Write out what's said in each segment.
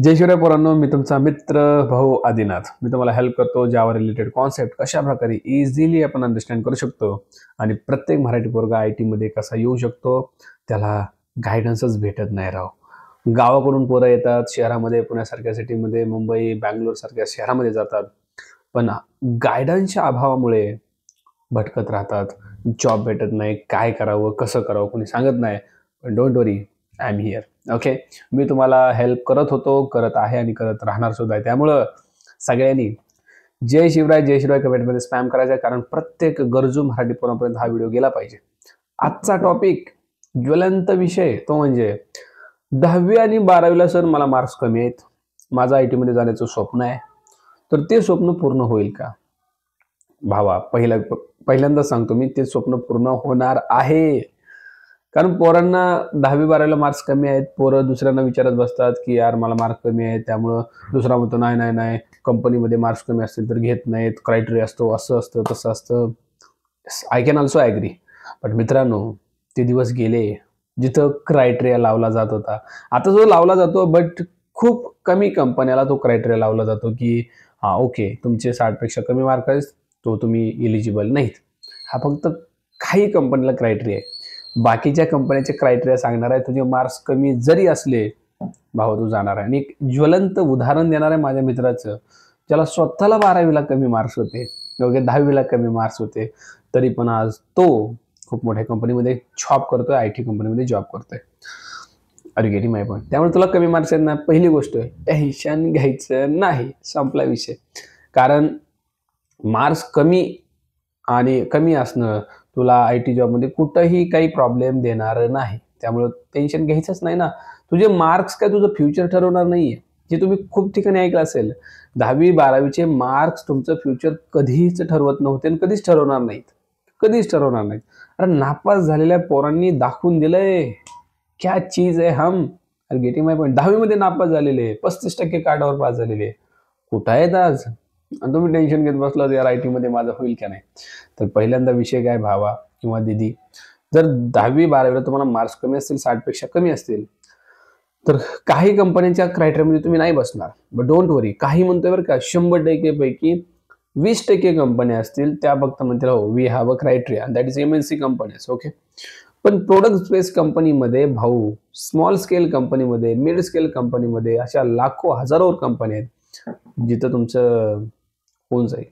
जय शिवराय पोरांनो, मी तुमचा मित्र भाऊ आदिनाथ. मी तुम्हाला हेल्प करतो. जावा रिलेटेड कॉन्सेप्ट कशा प्रकारे इझिली आपण अंडरस्टँड करू शकतो आणि प्रत्येक मराठी पोरगा IT मध्ये कसा येऊ शकतो, त्याला गायडन्सच भेटत नाही राव. गावाकडून पोरं येतात शहरामध्ये, पुण्यासारख्या सिटीमध्ये, मुंबई, बँगलोर सारख्या शहरामध्ये जातात. पण गायडन्सच्या अभावामुळे भटकत राहतात. जॉब भेटत नाही. काय करावं, कसं करावं कोणी सांगत नाही. पण don't worry, I am here. Okay, मी तुम्हाला हेल्प करत होतो, करत आहे आणि करत राहणार सुद्धा आहे. त्यामुळं सगळ्यांनी जय शिवराय कमेंटमध्ये स्पॅम करायचा, कारण प्रत्येक गरजू मराठी पोरांपर्यंत हा व्हिडिओ गेला पाहिजे. आजचा टॉपिक ज्वलंत विषय तो म्हणजे 10वी आणि 12वीला सर मला मार्क्स कमी आहेत, माझं IT मध्ये जाण्याचं स्वप्न आहे, तर ते स्वप्न पूर्ण होईल का? भावा, पहिल्यांदा सांगतो मी, ते स्वप्न पूर्ण होणार आहे. कारण पोरांना 10वी-12वीला मार्क्स कमी आहेत, पोरं दुसऱ्यांना विचारत बसतात की यार मला मार्क कमी आहेत, त्यामुळं दुसरा म्हणतो नाही नाही नाही, कंपनीमध्ये मार्क्स कमी असतील तर घेत नाहीत, क्रायटेरिया असतो, असं असतं तसं असतं. I can also agree. पण मित्रांनो, ते दिवस गेले जिथं क्रायटेरिया लावला जात होता. आता जो लावला जातो, बट खूप कमी कंपन्याला तो क्रायटेरिया लावला जातो की हां ओके, तुमचे 60पेक्षा कमी मार्क आहेत, तो तुम्ही इलिजिबल नाहीत. हा फक्त काही कंपनीला क्रायटेरिया आहे. बाकीच्या कंपन्याचे क्रायटेरिया सांगणार आहे. तुझे मार्क्स कमी जरी असले, भावा तू जाणार आहे. आणि एक ज्वलंत उदाहरण देणार आहे माझ्या मित्राचं, ज्याला स्वतःला 12वीला कमी मार्क्स होते, वगैरे 10वीला कमी मार्क्स होते, तरी पण आज तो खूप मोठ्या कंपनीमध्ये जॉब करतोय, IT कंपनीमध्ये जॉब करतोय. Are you getting my point? त्यामुळे तुला कमी मार्क्स आहेत ना, पहिली गोष्ट टेन्शन घ्यायचं नाही, संपला विषय. कारण मार्क्स कमी असणं तुला IT जॉबमध्ये कुठंही काही प्रॉब्लेम देणार नाही. त्यामुळे टेन्शन घ्यायचंच नाही ना. तुझे मार्क्स काय तुझं फ्युचर ठरवणार नाहीये. जे तुम्ही खूप ठिकाणी ऐकलं असेल, 10वी-12वीचे मार्क्स तुमचं फ्युचर कधीच ठरवत नव्हते आणि कधीच ठरवणार नाहीत. कधीच ठरवणार नाहीत. अरे नापास झालेल्या पोरांनी दाखवून दिलंय, क्या चीज है हम. R getting my point? 10वीमध्ये नापास झालेले, 35% काठावर पास झालेले कुठं आहेत आज? आणि तुम्ही टेन्शन घेत बसलात यार IT मध्ये माझं होईल का नाही. तर पहिल्यांदा विषय काय भावा किंवा दीदी, जर 10वी-12वीला तुम्हाला मार्क्स कमी असतील, 60पेक्षा कमी असतील, तर काही कंपन्यांच्या क्रायटेरियामध्ये तुम्ही नाही बसणार. बट डोंट वरी, काही म्हणतोय बरं का, 100% पैकी 20% कंपन्या असतील त्या फक्त म्हणतील हो we have a criteria, that is MNC companies. Okay, पण प्रोडक्ट स्पेस कंपनीमध्ये भाऊ, स्मॉल स्केल कंपनीमध्ये, मिड स्केल कंपनीमध्ये अशा लाखो हजारो कंपन्या आहेत जिथं तुमचं होऊन जाईल.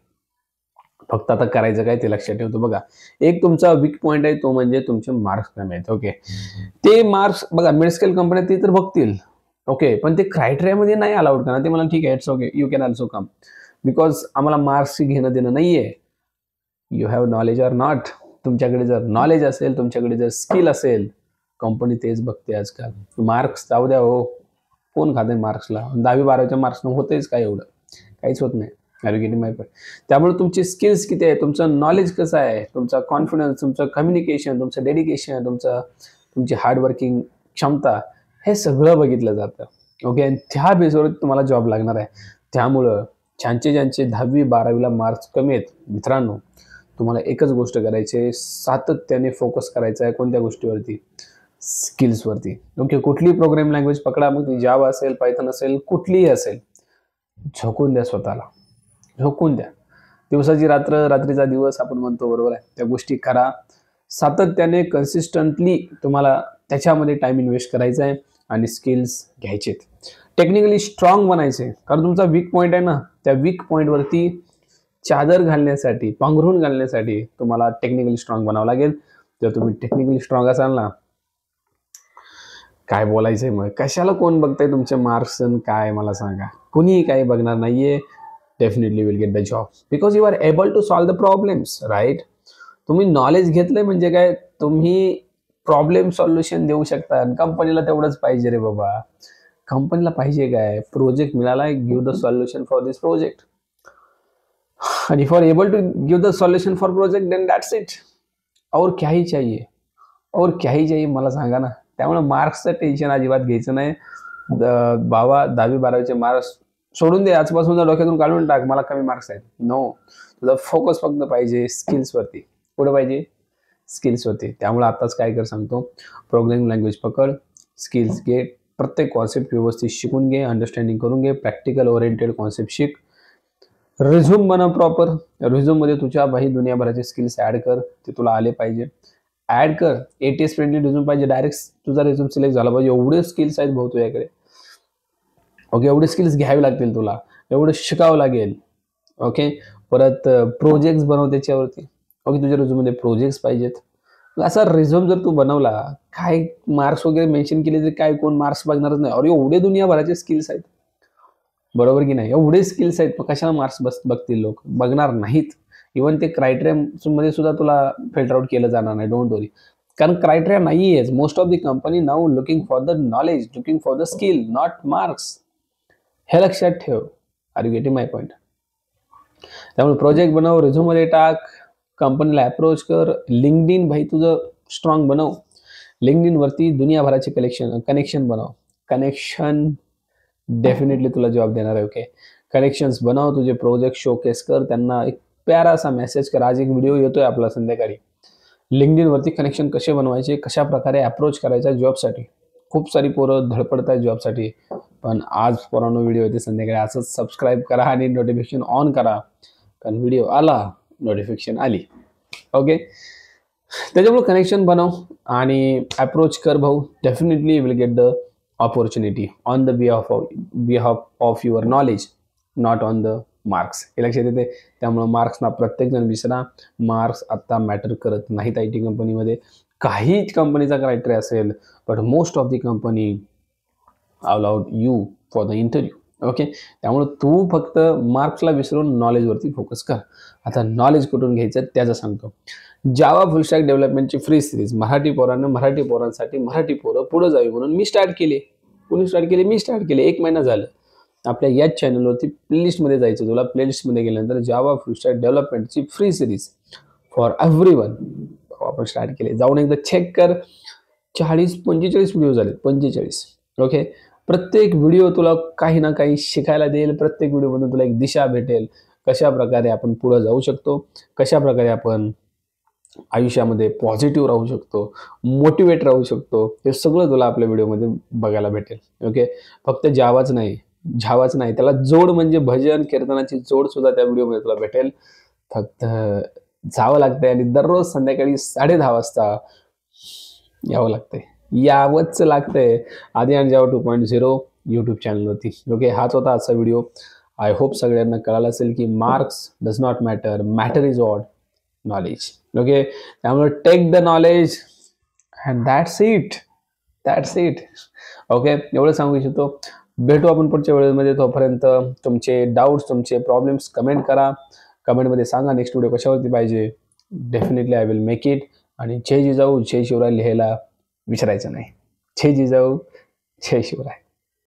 फक्त आता करायचं काय ते लक्षात ठेवतो बघा. एक तुमचा वीक पॉईंट आहे, तो म्हणजे तुमचे मार्क्स कमी आहेत. ओके, ते मार्क्स बघा मिड स्केल कंपन्या ते तर बघतील. ओके, पण ते क्रायटेरियामध्ये नाही अलाउड करणार. ते मला ठीक आहे, it's okay, you can also come, because आम्हाला मार्क्सशी घेणं देणं नाहीये. You have knowledge or not. तुमच्याकडे जर नॉलेज असेल, तुमच्याकडे जर स्किल असेल, कंपनी तेच बघते आजकाल. मार्क्स जाऊ द्या हो, कोण खाते मार्क्सला? 10वी-12वीच्या मार्क्सनं होतेच काय एवढं? काहीच होत नाही. Are you getting my point? त्यामुळे तुमची स्किल्स किती आहे, तुमचं नॉलेज कसं आहे, तुमचा कॉन्फिडन्स, तुमचं कम्युनिकेशन, तुमचं डेडिकेशन, तुमची हार्डवर्किंग क्षमता, हे सगळं बघितलं जातं. ओके, आणि त्या बेसवर तुम्हाला जॉब लागणार आहे. त्यामुळं ज्यांचे 10वी-12वीला मार्क्स कमी आहेत, मित्रांनो, तुम्हाला एकच गोष्ट करायची आहे, सातत्याने फोकस करायचा आहे. कोणत्या गोष्टीवरती? स्किल्सवरती. ओके, कुठलीही प्रोग्रामिंग लँग्वेज पकडा, मग ती जावा असेल, पायथन असेल, कुठलीही असेल, झोकून द्या स्वतःला, झोकून द्या. दिवसाची रात्र, रात्रीचा दिवस आपण म्हणतो, बरोबर आहे. त्या गोष्टी करा सातत्याने, कन्सिस्टंटली. तुम्हाला त्याच्यामध्ये टाइम इन्व्हेस्ट करायचा आहे आणि स्किल्स घ्यायचेत. टेक्निकली स्ट्रॉंग बनायचे, कारण तुमचा वीक पॉईंट आहे ना, त्या वीक पॉईंटवरती चादर घालण्यासाठी, पांघरून घालण्यासाठी तुम्हाला टेक्निकली स्ट्रॉंग बनावं लागेल. जर तुम्ही टेक्निकली स्ट्रॉंग असाल ना, काय बोलायचंय मग? कशाला कोण बघताय तुमचे मार्क्स काय, मला सांगा. कुणीही काही बघणार नाहीये. Definitely will get the job because you are able to solve the problems, right? तुम्ही नॉलेज घेतलंय म्हणजे काय, तुम्ही प्रॉब्लेम सॉल्युशन देऊ शकता. कंपनीला तेवढंच पाहिजे रे बाबा. कंपनीला पाहिजे काय? प्रोजेक्ट मिळाला, give the solution for this project. and if you are able to give the solution for project, then that's it. और क्या ही चाहिए, और क्या ही चाहिए मला सांगा ना. त्यामुळे मार्क्सचं टेन्शन अजिबात घ्यायचं नाही. बाबा 10वी-12वीचे मार्क्स सोडून दे, आजपासून डोक्यातून काढून टाक, मला कमी मार्क्स आहेत. नो, तुझा फोकस फक्त पाहिजे स्किल्सवरती. कुठं पाहिजे? स्किल्सवरती. त्यामुळे आताच काय कर सांगतो, प्रोग्रामिंग लँग्वेज पकड, स्किल्स गेट, प्रत्येक कॉन्सेप्ट व्यवस्थित शिकून घे, अंडरस्टँडिंग करून घे, प्रॅक्टिकल ओरिएंटेड कॉन्सेप्ट शिक. रिझ्यूम बनव प्रॉपर. रिझ्यूममध्ये तुझ्या भाई दुनियाभराचे स्किल्स ॲड कर, ते तुला आले पाहिजे. ॲड कर. ATS फ्रेंडली रिझ्यूम पाहिजे, डायरेक्ट तुझा रिझ्यूम सिलेक्ट झाला पाहिजे. एवढे स्किल्स आहेत भाऊ तुझ्याकडे. ओके, एवढे स्किल्स घ्यावे लागतील तुला, एवढं शिकावं लागेल. ओके, परत प्रोजेक्ट्स बनव त्याच्यावरती. ओके, तुझ्या रिझ्यूममध्ये प्रोजेक्ट्स पाहिजेत. असा रिझ्यूम जर तू बनवला, काय मार्क्स वगैरे मेन्शन केले तरी काय कोण मार्क्स बघणारच नाही. अरे एवढे दुनियाभराचे स्किल्स आहेत, बरोबर की नाही? एवढे स्किल्स आहेत, मग कशाला मार्क्स बघतील लोक? बघणार नाहीत. इव्हन ते क्रायटेरियामध्ये सुद्धा तुला फिल्टर आउट केलं जाणार नाही. डोंट वरी, कारण क्रायटेरिया नाही आहे. Most of the company now looking for the knowledge, looking for the skill, not marks. हे लक्षात ठेव. Are you getting my point? त्यामुळे प्रोजेक्ट बनव, रिझ्यूममध्ये टाक, कंपनीला अप्रोच कर. लिंक्डइन भाई तुझं स्ट्रॉंग बनव. लिंक्डइन वरती दुनियाभराचे कनेक्शन बनव. कनेक्शन डेफिनेटली तुला जॉब देणार आहे. ओके, कनेक्शन्स बनव, तुझे प्रोजेक्ट शोकेस कर, त्यांना एक प्यारासा मेसेज कर. आज एक व्हिडिओ येतोय आपला संध्याकाळी, लिंक्डइन वरती कनेक्शन कसे बनवायचे, कशा प्रकारे अप्रोच करायचा जॉबसाठी. खूप सारी पोरं धडपडत आहेत जॉबसाठी, पण आज पोरांनो व्हिडिओ येते संध्याकाळी. असंच सबस्क्राईब करा आणि नोटिफिकेशन ऑन करा, कारण व्हिडिओ आला, नोटिफिकेशन आली. ओके, त्याच्यामुळे कनेक्शन बनव आणि अप्रोच कर भाऊ. Definitely you will get the opportunity on the behalf of your knowledge, not on the marks. हे लक्षात येते. त्यामुळे मार्क्सना प्रत्येक जण विसरा. मार्क्स आता मॅटर करत नाहीत IT कंपनीमध्ये. काही कंपनीचा क्रायटेरिया असेल, but most of the company allowed you for the interview. Okay, त्यामुळे तू फक्त मार्क्सला विसरून नॉलेजवरती फोकस कर. आता नॉलेज कुठून घ्यायचं त्याचं सांगतो. जावा फुल स्टॅक डेव्हलपमेंटची फ्री सिरीज मराठी पोरांसाठी मराठी पोरं पुढे जावी म्हणून मी स्टार्ट केली. कोणी स्टार्ट केली? मी स्टार्ट केली. 1 महिना झालं. आपल्या याच चॅनलवरती प्लेलिस्टमध्ये जायचं. तुला प्लेलिस्टमध्ये गेल्यानंतर जावा फुल स्टॅक डेव्हलपमेंटची फ्री सिरीज फॉर एव्हरीवन आपण स्टार्ट केली. जाऊन एकदा चेक कर. 40-45 व्हिडिओ झाले. 45. ओके, प्रत्येक व्हिडिओ तुला काही ना काही शिकायला देईल. प्रत्येक व्हिडिओमधून तुला एक दिशा भेटेल, कशा प्रकारे आपण पुढे जाऊ शकतो, कशा प्रकारे आपण आयुष्यामध्ये पॉझिटिव्ह राहू शकतो, मोटिवेट राहू शकतो. हे सगळं तुला आपल्या व्हिडिओमध्ये बघायला भेटेल. ओके, फक्त झावाच नाही, त्याला जोड म्हणजे भजन कीर्तनाची जोड सुद्धा त्या व्हिडिओमध्ये तुला भेटेल. फक्त जावं लागतंय आणि दररोज संध्याकाळी 10:30 वाजता यावं लागतंय. यावंच लागतंय आदियान जावा 2.0 यूट्यूब चॅनलवरती. ओके, हाच होता आजचा व्हिडिओ. आय होप सगळ्यांना कळालं असेल की marks does not matter, matter is what knowledge. Okay, त्यामुळे take the knowledge and that's it. Okay, एवढं सांगू इच्छितो. भेटू आपण पुढच्या वेळेमध्ये. तोपर्यंत तुमचे डाऊट्स, तुमचे प्रॉब्लेम्स कमेंट करा. कमेंटमध्ये सांगा नेक्स्ट व्हिडिओ कशावरती पाहिजे. Definitely I will make it. आणि जय जिजाऊ जय शिवराय लिहायला विसरायचं नाही. जय जिजाऊ जय शिवराय.